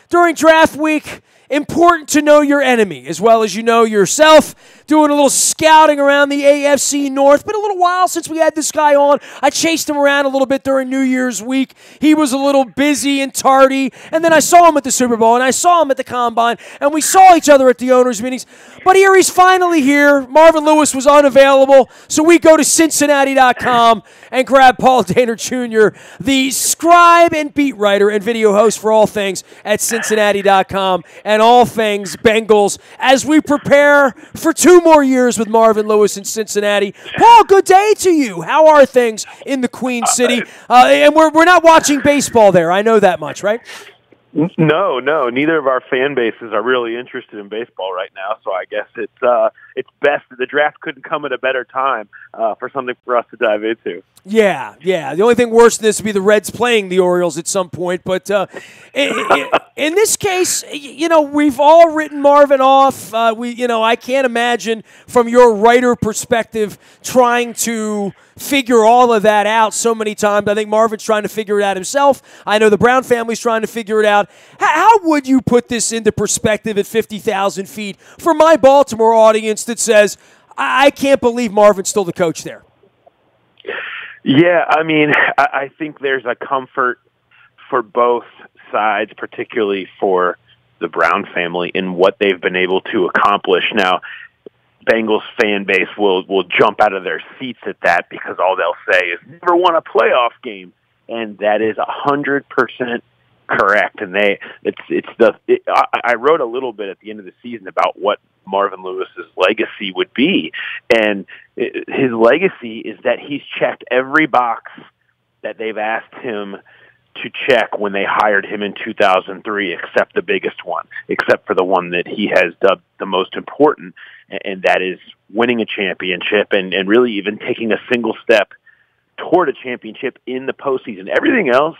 During draft week, important to know your enemy as well as you know yourself. Doing a little scouting around the AFC North. Been a little while since we had this guy on. I chased him around a little bit during New Year's week. He was a little busy and tardy. And then I saw him at the Super Bowl, and I saw him at the Combine, and we saw each other at the owners' meetings. But here he's finally here. Marvin Lewis was unavailable, so we go to Cincinnati.com and grab Paul Dehner Jr., the scribe and beat writer and video host for all things at Cincinnati.com and all things Bengals as we prepare for 2 more years with Marvin Lewis in Cincinnati. Paul, good day to you. How are things in the Queen City? And we're not watching baseball there. I know that much, right? No. Neither of our fan bases are really interested in baseball right now, so I guess it's best that the draft couldn't come at a better time for something for us to dive into. Yeah. The only thing worse than this would be the Reds playing the Orioles at some point. But in this case, we've all written Marvin off. I can't imagine from your writer perspective trying to figure all of that out so many times. I think Marvin's trying to figure it out himself. I know the Brown family's trying to figure it out. How would you put this into perspective at 50,000 feet for my Baltimore audience that says, I can't believe Marvin's still the coach there? Yeah, I think there's a comfort for both sides, particularly for the Brown family, in what they've been able to accomplish. Now, Bengals fan base will jump out of their seats at that because all they'll say is never won a playoff game, and that is 100% correct. And I wrote a little bit at the end of the season about what Marvin Lewis's legacy would be, and his legacy is that he's checked every box that they've asked him to check when they hired him in 2003, except the biggest one, except for the one that he has dubbed the most important, and that is winning a championship and really even taking a single step toward a championship in the postseason. Everything else,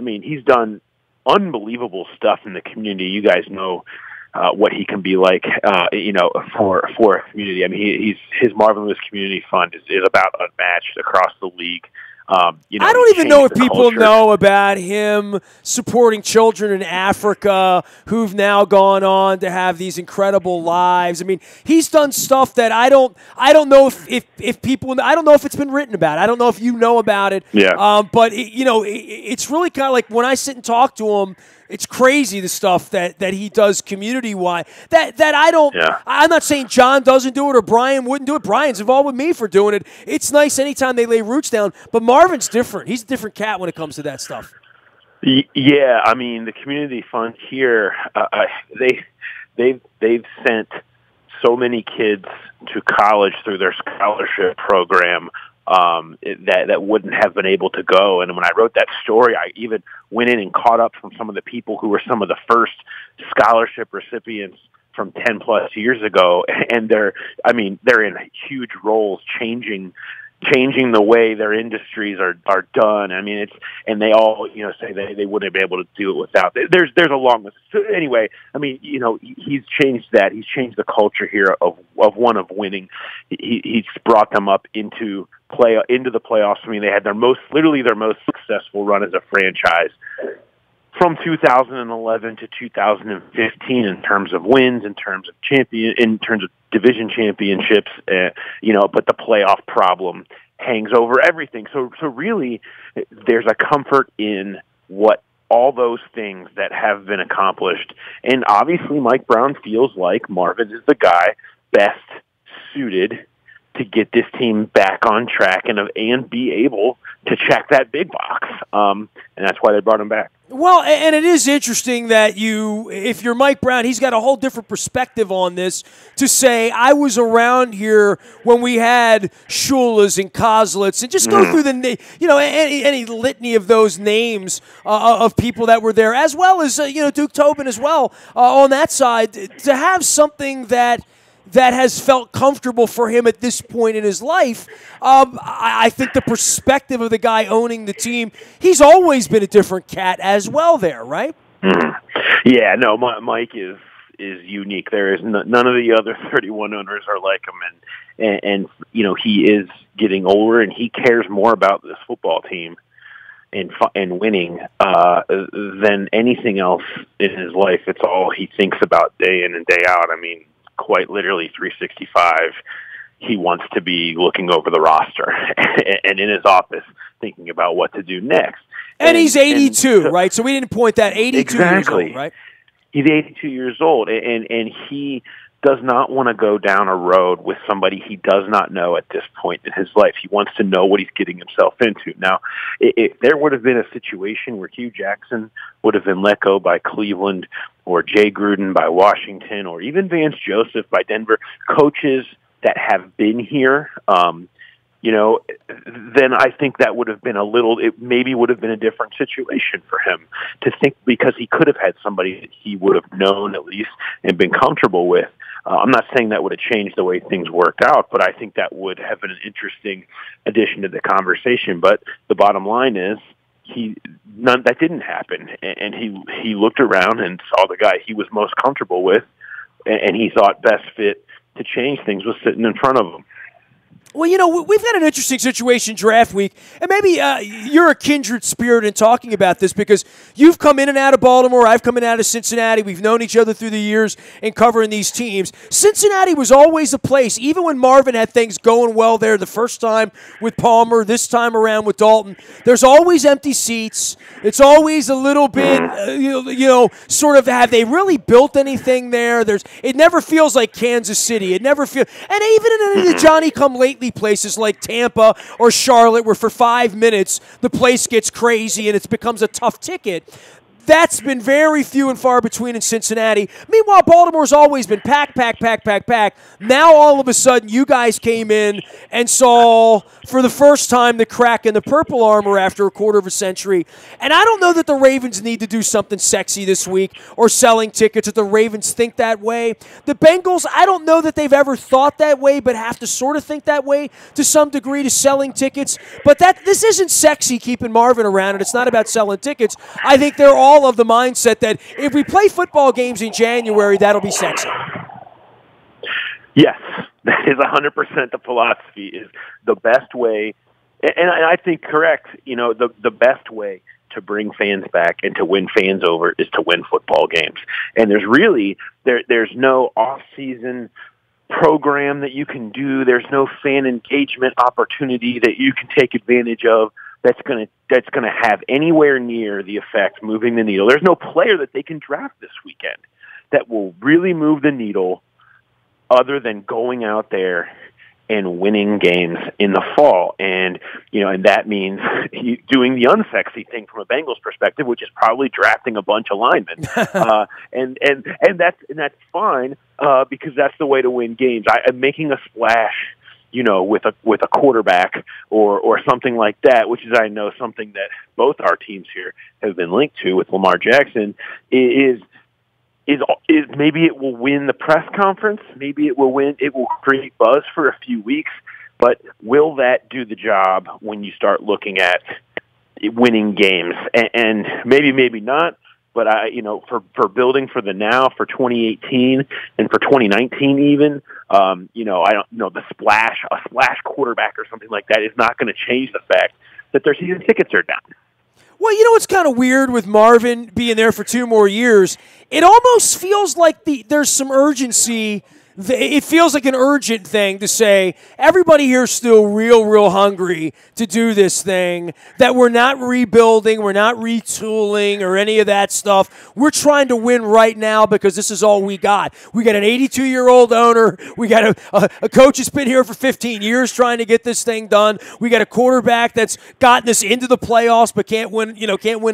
he's done unbelievable stuff in the community. You guys know what he can be like, for a community. His Marvin Lewis Community Fund is about unmatched across the league. I don't even know if people know about him supporting children in Africa who've now gone on to have these incredible lives. He's done stuff that I don't know if people, I don't know if it's been written about. I don't know if you know about it. Yeah. But it's really kind of like when I sit and talk to him, it's crazy the stuff that he does community-wise. That I don't. Yeah. I'm not saying John doesn't do it or Brian wouldn't do it. Brian's involved with me for doing it. It's nice anytime they lay roots down. But Marvin's different. He's a different cat when it comes to that stuff. Yeah, the community fund here, they've sent so many kids to college through their scholarship program. That wouldn't have been able to go. And when I wrote that story, I even went in and caught up from some of the people who were some of the first scholarship recipients from 10 plus years ago. And they're in huge roles, changing the way their industries are done. And they all, say they wouldn't be able to do it without. There's a long list. So anyway, he's changed that. He's changed the culture here of winning. He's brought them up into the playoffs. They had their most successful run as a franchise from 2011 to 2015 in terms of wins, in terms of division championships, but the playoff problem hangs over everything. So really, there's a comfort in what all those things that have been accomplished. And obviously, Mike Brown feels like Marvin is the guy best suited to get this team back on track and be able to check that big box. And that's why they brought him back. Well, and it is interesting that if you're Mike Brown, he's got a whole different perspective on this to say, I was around here when we had Shula's and Kozlitz, and just go through any litany of those names of people that were there, as well as, Duke Tobin as well on that side, to have something that has felt comfortable for him at this point in his life. I think the perspective of the guy owning the team, he's always been a different cat as well there, right? Yeah, no, Mike is unique. There is none of the other 31 owners are like him, and he is getting older, and he cares more about this football team and winning than anything else in his life. It's all he thinks about day in and day out. I mean, quite literally 365. He wants to be looking over the roster and in his office thinking about what to do next. And he's 82, right? So we didn't point that. 82 exactly. years old, right? He's 82 years old, and he does not want to go down a road with somebody he does not know at this point in his life. He wants to know what he's getting himself into. Now, if there would have been a situation where Hugh Jackson would have been let go by Cleveland or Jay Gruden by Washington or even Vance Joseph by Denver, coaches that have been here, then I think that would have been it maybe would have been a different situation for him to think, because he could have had somebody that he would have known at least and been comfortable with. I'm not saying that would have changed the way things worked out, but I think that would have been an interesting addition to the conversation. But the bottom line is that didn't happen. And he looked around and saw the guy he was most comfortable with, and he thought best fit to change things was sitting in front of him. Well, we've had an interesting situation draft week, and maybe you're a kindred spirit in talking about this because you've come in and out of Baltimore, I've come in and out of Cincinnati. We've known each other through the years in covering these teams. Cincinnati was always a place, even when Marvin had things going well there the first time with Palmer, this time around with Dalton. There's always empty seats. It's always a little bit, sort of, have they really built anything there? It never feels like Kansas City. It never feels, and even in any of the Johnny-come-lately places like Tampa or Charlotte, where for 5 minutes the place gets crazy and it becomes a tough ticket. That's been very few and far between in Cincinnati. Meanwhile, Baltimore's always been pack. Now, all of a sudden, you guys came in and saw, for the first time, the crack in the purple armor after a quarter of a century. And I don't know that the Ravens need to do something sexy this week or selling tickets, if the Ravens think that way. The Bengals, I don't know that they've ever thought that way, but have to sort of think that way to some degree to selling tickets. But this isn't sexy keeping Marvin around, and it's not about selling tickets. I think they're all of the mindset that if we play football games in January, that'll be sexy. Yes, that is 100% the philosophy. Is the best way, and I think correct. The best way to bring fans back and to win fans over is to win football games. And there's no off-season program that you can do. There's no fan engagement opportunity that you can take advantage of that's going to have anywhere near the effect moving the needle. There's no player that they can draft this weekend that will really move the needle other than going out there and winning games in the fall. And that means doing the unsexy thing from a Bengals perspective, which is probably drafting a bunch of linemen. And that's fine because that's the way to win games. I'm making a splash, with a quarterback or something like that, which is, I know, something that both our teams here have been linked to with Lamar Jackson, is maybe it will win the press conference, maybe it will create buzz for a few weeks, but will that do the job when you start looking at winning games? And maybe not. But for building for the now, for 2018 and for 2019 even, I don't know, a splash quarterback or something like that is not going to change the fact that their season tickets are down. Well, what's kind of weird with Marvin being there for 2 more years? It almost feels like there's some urgency. It feels like an urgent thing to say, everybody here is still real hungry to do this thing, that we're not rebuilding, we're not retooling or any of that stuff. We're trying to win right now because this is all we got. We got an 82-year-old owner. We got a coach that's been here for 15 years trying to get this thing done. We got a quarterback that's gotten us into the playoffs but can't win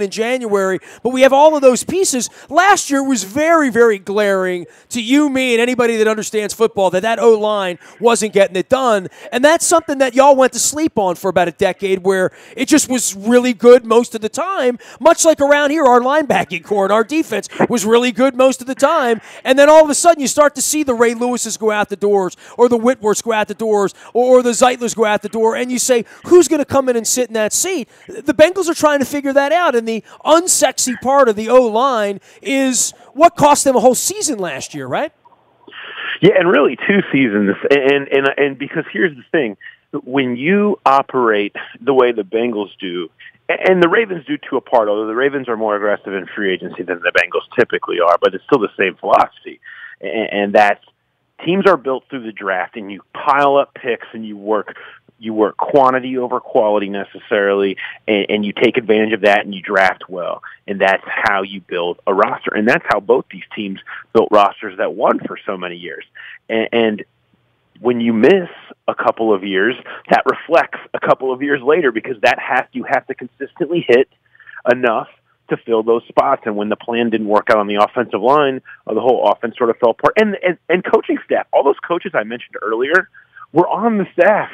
in January. But we have all of those pieces. Last year was very, very glaring to you, me, and anybody that understands football that O-line wasn't getting it done. And that's something that y'all went to sleep on for about a decade, where it just was really good most of the time, much like around here, our linebacking core and our defense was really good most of the time. And then all of a sudden you start to see the Ray Lewises go out the doors, or the Whitworths go out the doors, or the Zeitlers go out the door, and you say, who's going to come in and sit in that seat? The Bengals are trying to figure that out, and the unsexy part of the O-line is what cost them a whole season last year, right? Yeah, and really 2 seasons. And because here's the thing, when you operate the way the Bengals do, And the Ravens do to a part, although the Ravens are more aggressive in free agency than the Bengals typically are, but it's still the same philosophy. And that's teams are built through the draft, and you pile up picks and you work quantity over quality necessarily, and you take advantage of that and you draft well. And that's how you build a roster. And that's how both these teams built rosters that won for so many years. And when you miss a couple of years, that reflects a couple of years later, because you have to consistently hit enough to fill those spots. And when the plan didn't work out on the offensive line, the whole offense sort of fell apart. And coaching staff, all those coaches I mentioned earlier were on the staff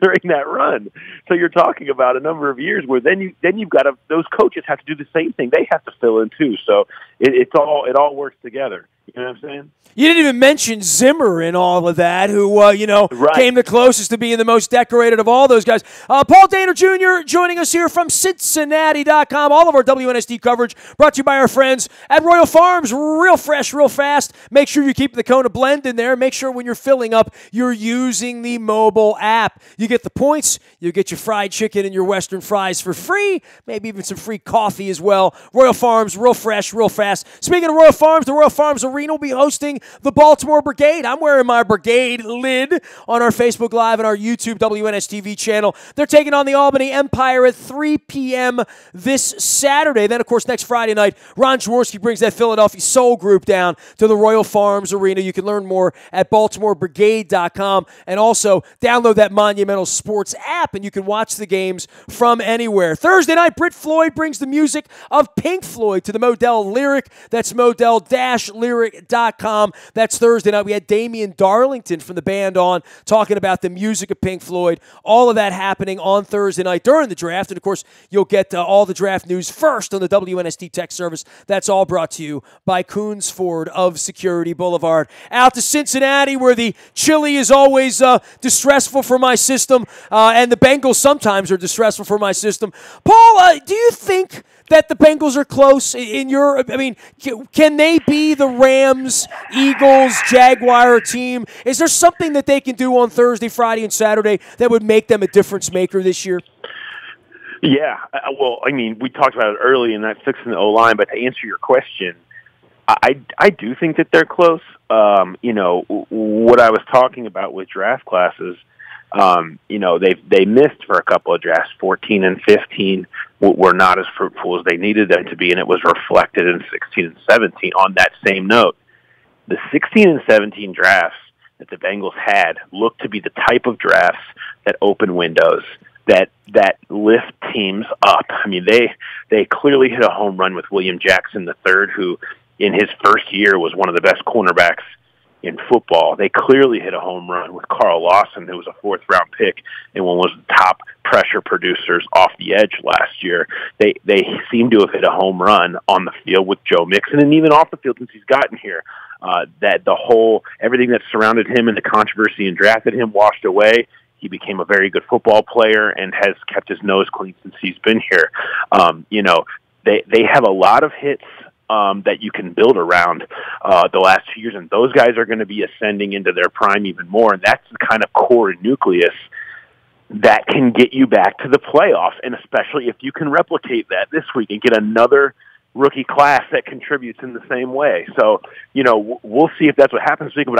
during that run. So you're talking about a number of years where then you've got those coaches have to do the same thing. They have to fill in too. So it all works together. You know what I'm saying? You didn't even mention Zimmer in all of that, who, right. came the closest to being the most decorated of all those guys. Paul Dehner Jr. joining us here from Cincinnati.com. All of our WNST coverage brought to you by our friends at Royal Farms. Real fresh, real fast. Make sure you keep the Kona blend in there. Make sure when you're filling up, you're using the mobile app. You get the points. You get your fried chicken and your Western fries for free. Maybe even some free coffee as well. Royal Farms, real fresh, real fast. Speaking of Royal Farms, the Royal Farms Arena will be hosting the Baltimore Brigade. I'm wearing my Brigade lid on our Facebook Live and our YouTube WNSTV channel. They're taking on the Albany Empire at 3 p.m. this Saturday. Then, of course, next Friday night, Ron Jaworski brings that Philadelphia Soul group down to the Royal Farms Arena. You can learn more at BaltimoreBrigade.com, and also download that Monumental Sports app, and you can watch the games from anywhere. Thursday night, Britt Floyd brings the music of Pink Floyd to the Modell Lyric. That's Modell-Lyric.com. That's Thursday night. We had Damian Darlington from the band on talking about the music of Pink Floyd. All of that happening on Thursday night during the draft. And, of course, you'll get all the draft news first on the WNST Tech Service. That's all brought to you by Coons Ford of Security Boulevard. Out to Cincinnati, where the chili is always distressful for my system, and the Bengals sometimes are distressful for my system. Paul, do you think that the Bengals are close can they be the Rams, Eagles, Jaguar team? Is there something that they can do on Thursday, Friday, and Saturday that would make them a difference maker this year? Yeah. Well, we talked about it early in that fixing the O-line, but to answer your question, I do think that they're close. What I was talking about with draft classes, they missed for a couple of drafts. 14 and 15 were not as fruitful as they needed them to be, and it was reflected in 16 and 17. On that same note, the 16 and 17 drafts that the Bengals had looked to be the type of drafts that open windows, that lift teams up. They clearly hit a home run with William Jackson III, who in his first year was one of the best cornerbacks in football. They clearly hit a home run with Carl Lawson, who was a fourth-round pick and one was the top pressure producers off the edge last year. They seem to have hit a home run on the field with Joe Mixon, and even off the field since he's gotten here. That everything that surrounded him and the controversy and drafted him washed away. He became a very good football player and has kept his nose clean since he's been here. They have a lot of hits that you can build around the last 2 years, and those guys are going to be ascending into their prime even more, and that's the kind of core nucleus that can get you back to the playoffs, and especially if you can replicate that this week and get another rookie class that contributes in the same way. So, we'll see if that's what happens this week, but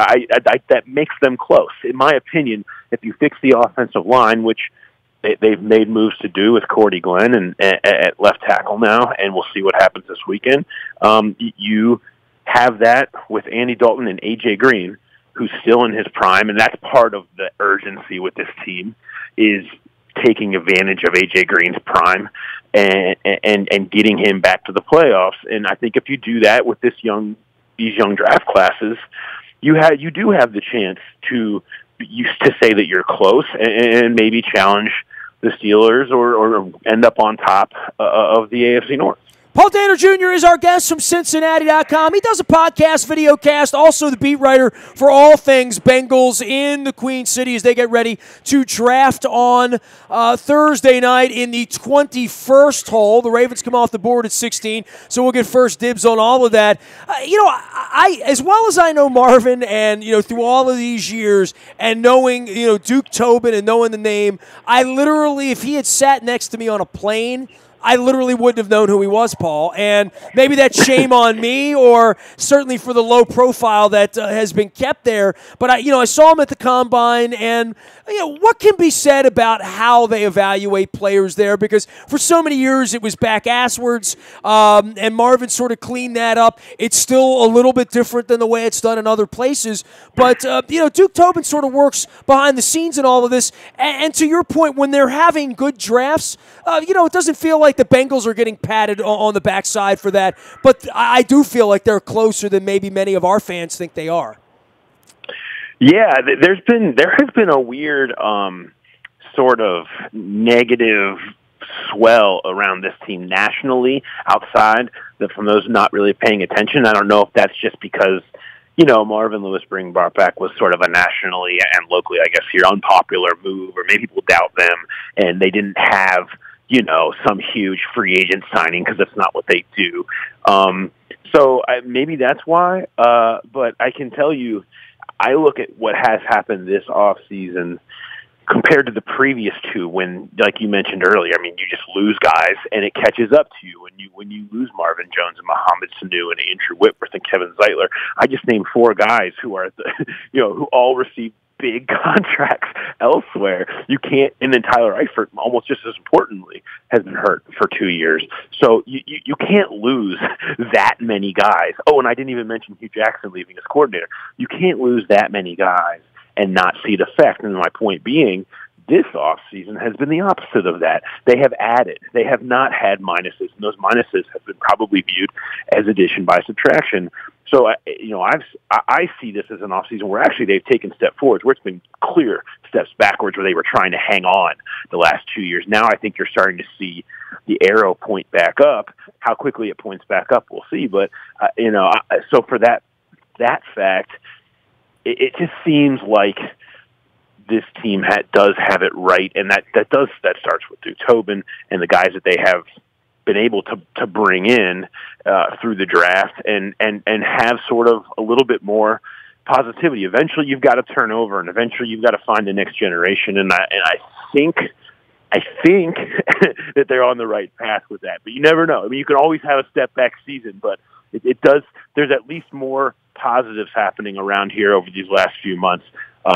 that makes them close. In my opinion, if you fix the offensive line, which they've made moves to do with Cordy Glenn and at left tackle now, and we'll see what happens this weekend. You have that with Andy Dalton and A.J. Green, who's still in his prime, and that's part of the urgency with this team, is taking advantage of A.J. Green's prime and getting him back to the playoffs. And I think if you do that with these young draft classes, you do have the chance to say that you're close and maybe challenge the Steelers or end up on top of the AFC North. Paul Dehner Jr. is our guest from Cincinnati.com. He does a podcast, video cast, also the beat writer for all things Bengals in the Queen City as they get ready to draft on Thursday night in the 21st hole. The Ravens come off the board at 16, so we'll get first dibs on all of that. I as well as I know Marvin, and through all of these years, and knowing Duke Tobin and knowing the name, I literally, if he had sat next to me on a plane, I literally wouldn't have known who he was, Paul. And maybe that's shame on me, or certainly for the low profile that has been kept there. But I saw him at the combine, and what can be said about how they evaluate players there? Because for so many years it was back asswards, and Marvin sort of cleaned that up. It's still a little bit different than the way it's done in other places. But Duke Tobin sort of works behind the scenes in all of this. And to your point, when they're having good drafts, it doesn't feel like the Bengals are getting patted on the backside for that. But I do feel like they're closer than maybe many of our fans think they are. Yeah, there has been a weird sort of negative swell around this team nationally outside from those not really paying attention. I don't know if that's just because Marvin Lewis bringing Bart back was sort of a nationally and locally, I guess, here unpopular move, or maybe people doubt them, and they didn't have, some huge free agent signing because that's not what they do. So maybe that's why. But I can tell you, I look at what has happened this offseason compared to the previous two when, like you mentioned earlier, I mean, you just lose guys and it catches up to you when you lose Marvin Jones and Mohamed Sanu and Andrew Whitworth and Kevin Zeitler. I just named four guys who are who all received big contracts elsewhere. You can't, and then Tyler Eifert, almost just as importantly, has been hurt for 2 years. So you can't lose that many guys. Oh, and I didn't even mention Hugh Jackson leaving as coordinator. You can't lose that many guys and not see it affect. And my point being, this offseason has been the opposite of that. They have added. They have not had minuses, and those minuses have been probably viewed as addition by subtraction. So, I see this as an offseason where actually they've taken step forwards, where it's been clear steps backwards, where they were trying to hang on the last 2 years. Now I think you're starting to see the arrow point back up. How quickly it points back up, we'll see. But, so for that fact, it just seems like this team does have it right, and that starts with Duke Tobin and the guys that they have been able to bring in through the draft and have sort of a little bit more positivity. Eventually, you've got to turn over, and eventually, you've got to find the next generation. And I think that they're on the right path with that. But you never know. I mean, you can always have a step back season, but it does. There's at least more positives happening around here over these last few months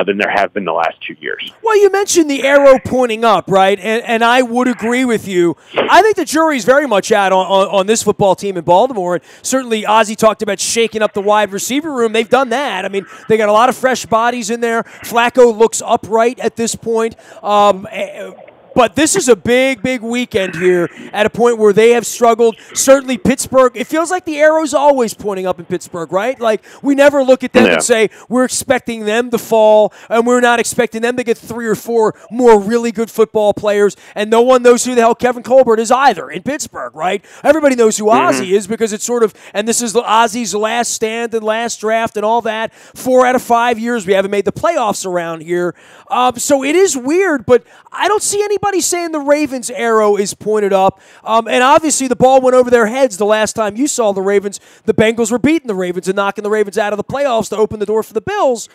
than there have been the last 2 years. Well, you mentioned the arrow pointing up, right? And I would agree with you. I think the jury's very much out on this football team in Baltimore. And certainly Ozzie talked about shaking up the wide receiver room. They've done that. I mean, they got a lot of fresh bodies in there. Flacco looks upright at this point. But this is a big, big weekend here at a point where they have struggled. Certainly Pittsburgh, it feels like the arrow's always pointing up in Pittsburgh, right? Like we never look at them and say we're expecting them to fall and we're not expecting them to get 3 or 4 more really good football players. And no one knows who the hell Kevin Colbert is either in Pittsburgh, right? Everybody knows who Ozzie is because it's sort of, and this is Ozzie's last stand and last draft and all that. 4 out of 5 years we haven't made the playoffs around here. So it is weird, but I don't see anybody saying the Ravens' arrow is pointed up. And obviously the ball went over their heads the last time you saw the Ravens. The Bengals were beating the Ravens and knocking the Ravens out of the playoffs to open the door for the Bills.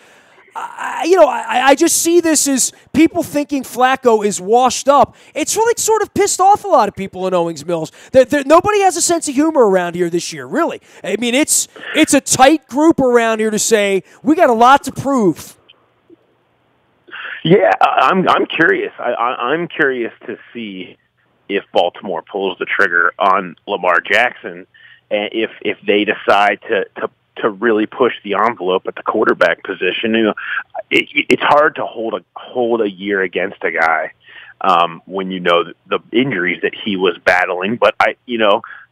I just see this as people thinking Flacco is washed up. It's really sort of pissed off a lot of people in Owings Mills. Nobody has a sense of humor around here this year, really. I mean, it's a tight group around here to say, we got a lot to prove. Yeah, I'm curious. I'm curious to see if Baltimore pulls the trigger on Lamar Jackson, and if they decide to really push the envelope at the quarterback position. It's hard to hold a year against a guy when you know the injuries that he was battling. But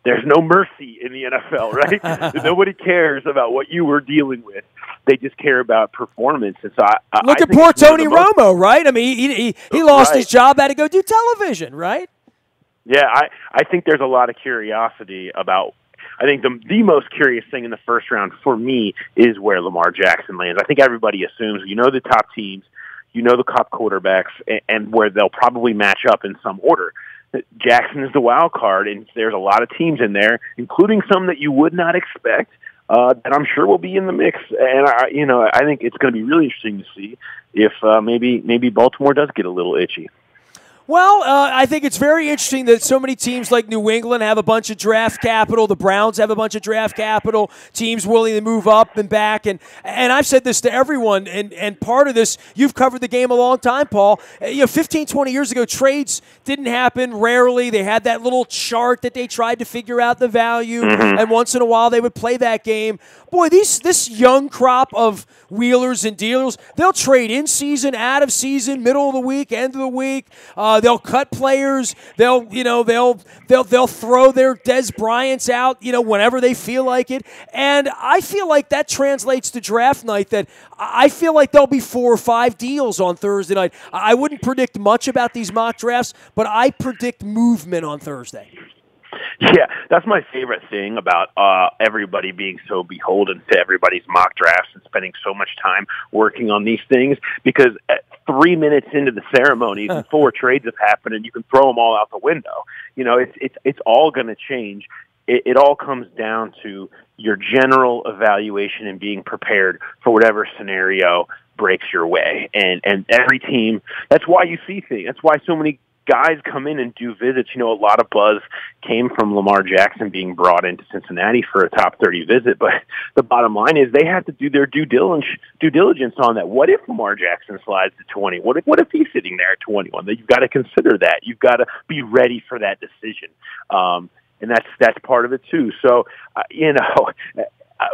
there's no mercy in the NFL, right? Nobody cares about what you were dealing with. They just care about performance. And so look at poor Tony Romo, right? I mean, he lost his job, had to go do television, right? Yeah, I think there's a lot of curiosity about. I think the most curious thing in the first round for me is where Lamar Jackson lands. I think everybody assumes the top teams, the top quarterbacks, and where they'll probably match up in some order. Jackson is the wild card, and there's a lot of teams in there, including some that you would not expect, that I'm sure will be in the mix. And I think it's going to be really interesting to see if maybe Baltimore does get a little itchy. Well, I think it's very interesting that so many teams like New England have a bunch of draft capital. The Browns have a bunch of draft capital. Teams willing to move up and back. And I've said this to everyone, and part of this, you've covered the game a long time, Paul. 15, 20 years ago, trades didn't happen rarely. They had that little chart that they tried to figure out the value, and once in a while they would play that game. Boy, this young crop of wheelers and dealers, they'll trade in season, out of season, middle of the week, end of the week. They'll cut players. They'll throw their Des Bryants out, whenever they feel like it. And I feel like that translates to draft night. That I feel like there'll be 4 or 5 deals on Thursday night. I wouldn't predict much about these mock drafts, but I predict movement on Thursday. Yeah, that's my favorite thing about everybody being so beholden to everybody's mock drafts and spending so much time working on these things, because at 3 minutes into the ceremony, 4 trades have happened, and you can throw them all out the window. It's all going to change. It all comes down to your general evaluation and being prepared for whatever scenario breaks your way. And every team, that's why you see things. That's why so many guys come in and do visits. A lot of buzz came from Lamar Jackson being brought into Cincinnati for a top 30 visit, but the bottom line is they have to do their due diligence on that. What if Lamar Jackson slides to 20? What if he's sitting there at 21? You've got to consider that. You've got to be ready for that decision. And that's part of it too. So,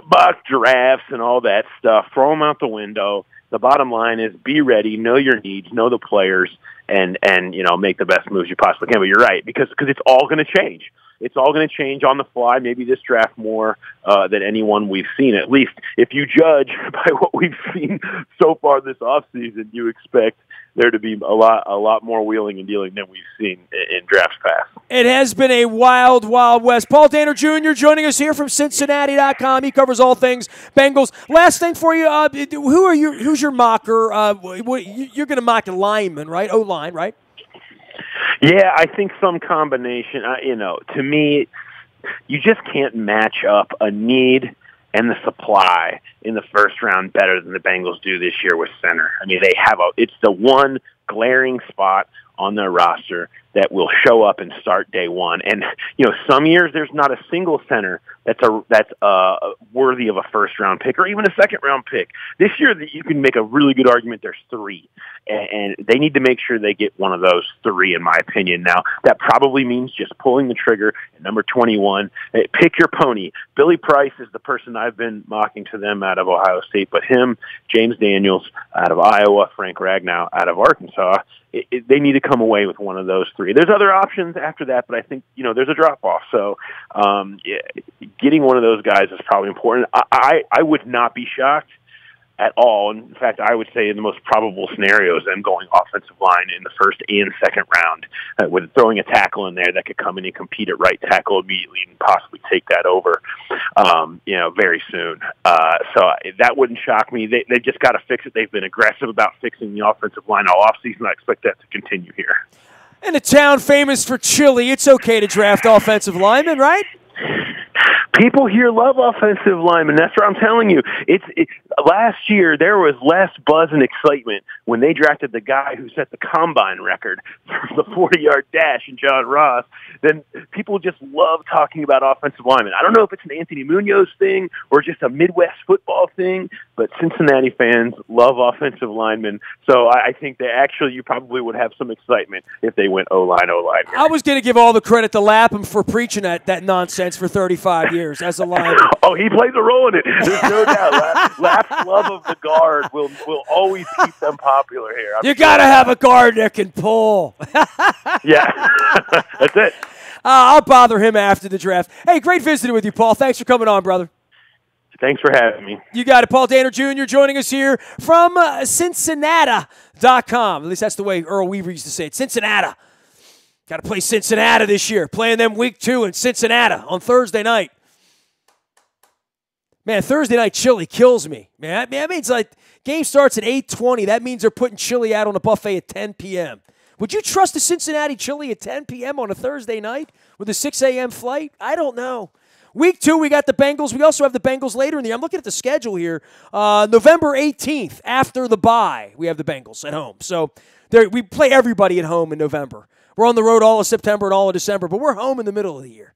mock drafts and all that stuff, throw them out the window. The bottom line is be ready, know your needs, know the players, and make the best moves you possibly can. But you're right, because it's all going to change. It's all going to change on the fly, maybe this draft more than anyone we've seen. At least if you judge by what we've seen so far this offseason, you expect there to be a lot more wheeling and dealing than we've seen in drafts past. It has been a wild, wild west. Paul Dehner Jr. joining us here from Cincinnati.com. He covers all things Bengals. Last thing for you, who's your mocker? You're going to mock a lineman, right? O-line, right? Yeah, I think some combination. To me, you just can't match up a need and the supply in the first round better than the Bengals do this year with center. I mean, it's the one glaring spot on their roster that will show up and start day one. And, some years there's not a single center that's worthy of a first-round pick or even a second-round pick. This year, you can make a really good argument there's 3, and they need to make sure they get one of those 3, in my opinion. Now, that probably means just pulling the trigger at number 21. Pick your pony. Billy Price is the person I've been mocking to them out of Ohio State, but him, James Daniels out of Iowa, Frank Ragnow out of Arkansas, they need to come away with one of those 3. There's other options after that, but I think, there's a drop-off. So getting one of those guys is probably important. I would not be shocked at all. In fact, I would say in the most probable scenario is them going offensive line in the first and second round, with throwing a tackle in there that could come in and compete at right tackle immediately and possibly take that over, very soon. So that wouldn't shock me. They've just got to fix it. They've been aggressive about fixing the offensive line all offseason. I expect that to continue here. In a town famous for chili, it's okay to draft offensive linemen, right? People here love offensive linemen. That's what I'm telling you. Last year, there was less buzz and excitement when they drafted the guy who set the combine record for the 40-yard dash in John Ross. Then people just love talking about offensive linemen. I don't know if it's an Anthony Munoz thing or just a Midwest football thing, but Cincinnati fans love offensive linemen. So I think that actually you probably would have some excitement if they went O-line. I was going to give all the credit to Lapham for preaching that nonsense for 35 years as a lineman. Oh, he plays a role in it. There's no doubt. Laph's love of the guard will always keep them popular here. You got to have a guard that can pull. Yeah, that's it. I'll bother him after the draft. Hey, great visiting with you, Paul. Thanks for coming on, brother. Thanks for having me. You got it. Paul Dehner Jr. joining us here from Cincinnati.com. At least that's the way Earl Weaver used to say it. Cincinnati. Got to play Cincinnati this year. Playing them week 2 in Cincinnati on Thursday night. Man, Thursday night chili kills me. Man, that means game starts at 8:20. That means they're putting chili out on a buffet at 10 p.m. Would you trust a Cincinnati chili at 10 p.m. on a Thursday night with a 6 a.m. flight? I don't know. Week 2, we got the Bengals. We also have the Bengals later in the year. I'm looking at the schedule here. November 18th, after the bye, we have the Bengals at home. So we play everybody at home in November. We're on the road all of September and all of December, but we're home in the middle of the year.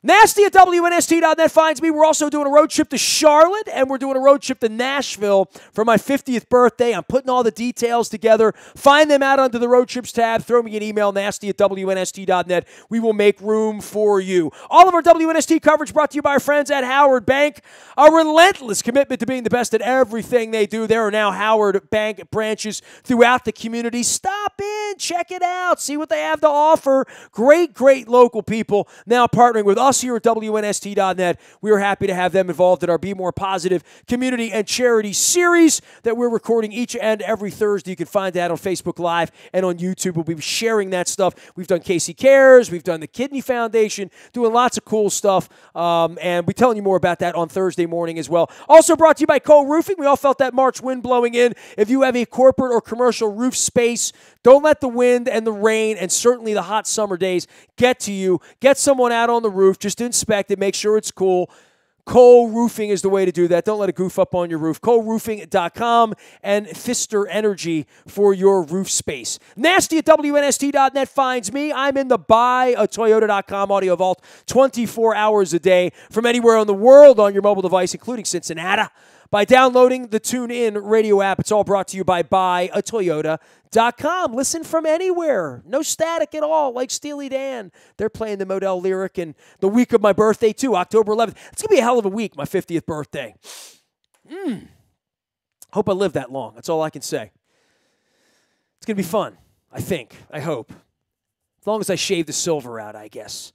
Nasty at WNST.net finds me. We're also doing a road trip to Charlotte, and we're doing a road trip to Nashville for my 50th birthday. I'm putting all the details together. Find them out under the road trips tab. Throw me an email, nasty at WNST.net. We will make room for you. All of our WNST coverage brought to you by our friends at Howard Bank. A relentless commitment to being the best at everything they do. There are now Howard Bank branches throughout the community. Stop in, check it out, see what they have to offer. Great, great local people now partnering with us here at WNST.net. We are happy to have them involved in our Be More Positive community and charity series that we're recording each and every Thursday. You can find that on Facebook Live and on YouTube. We'll be sharing that stuff. We've done Casey Cares. We've done the Kidney Foundation, doing lots of cool stuff, and we're telling you more about that on Thursday morning as well. Also brought to you by Cole Roofing. We all felt that March wind blowing in. If you have a corporate or commercial roof space, don't let the wind and the rain and certainly the hot summer days get to you. Get someone out on the roof just to inspect it, make sure it's cool. Cole Roofing is the way to do that. Don't let it goof up on your roof. ColeRoofing.com and Pfister Energy for your roof space. Nasty at WNST.net finds me. I'm in the buyatoyota.com audio vault 24 hours a day from anywhere in the world on your mobile device, including Cincinnati. By downloading the TuneIn radio app, it's all brought to you by buyatoyota.com. Listen from anywhere. No static at all, like Steely Dan. They're playing the Model Lyric in the week of my birthday, too, October 11th. It's going to be a hell of a week, my 50th birthday. Hope I live that long. That's all I can say. It's going to be fun, I think. I hope. As long as I shave the silver out, I guess.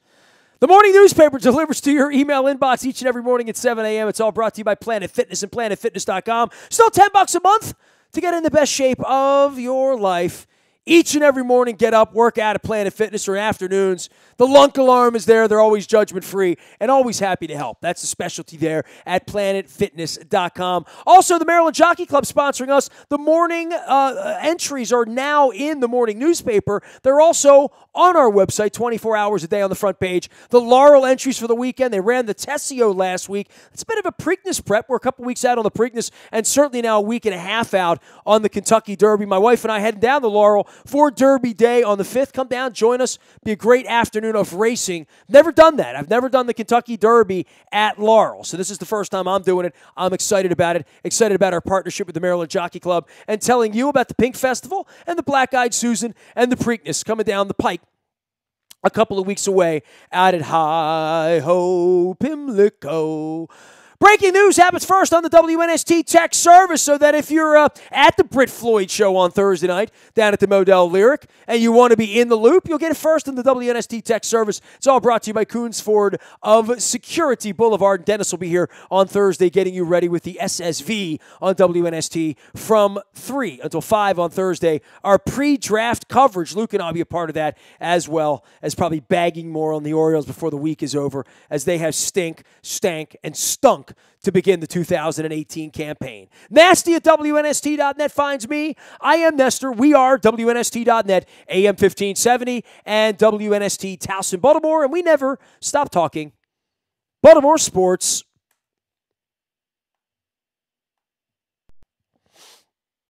The morning newspaper delivers to your email inbox each and every morning at 7 a.m. It's all brought to you by Planet Fitness and PlanetFitness.com. Still $10 a month to get in the best shape of your life. Each and every morning, get up, work out at Planet Fitness or afternoons. The Lunk Alarm is there. They're always judgment-free and always happy to help. That's the specialty there at PlanetFitness.com. Also, the Maryland Jockey Club sponsoring us. The morning entries are now in the morning newspaper. They're also on our website 24 hours a day on the front page. The Laurel entries for the weekend. They ran the Tessio last week. It's a bit of a Preakness prep. We're a couple weeks out on the Preakness and certainly now a week and a half out on the Kentucky Derby. My wife and I heading down the Laurel for Derby Day on the 5th. Come down, join us. Be a great afternoon of racing. Never done that. I've never done the Kentucky Derby at Laurel. So this is the first time I'm doing it. I'm excited about it. Excited about our partnership with the Maryland Jockey Club and telling you about the Pink Festival and the Black Eyed Susan and the Preakness coming down the pike a couple of weeks away out at Hi-Ho Pimlico. Breaking news happens first on the WNST Tech Service, so that if you're at the Britt Floyd show on Thursday night down at the Model Lyric and you want to be in the loop, you'll get it first in the WNST Tech Service. It's all brought to you by Coons Ford of Security Boulevard. Dennis will be here on Thursday getting you ready with the SSV on WNST from 3 until 5 on Thursday. Our pre-draft coverage, Luke and I'll be a part of that, as well as probably bagging more on the Orioles before the week is over, as they have stank, and stunk to begin the 2018 campaign. Nasty at WNST.net finds me. I am Nestor. We are WNST.net, AM 1570, and WNST Towson, Baltimore, and we never stop talking Baltimore sports.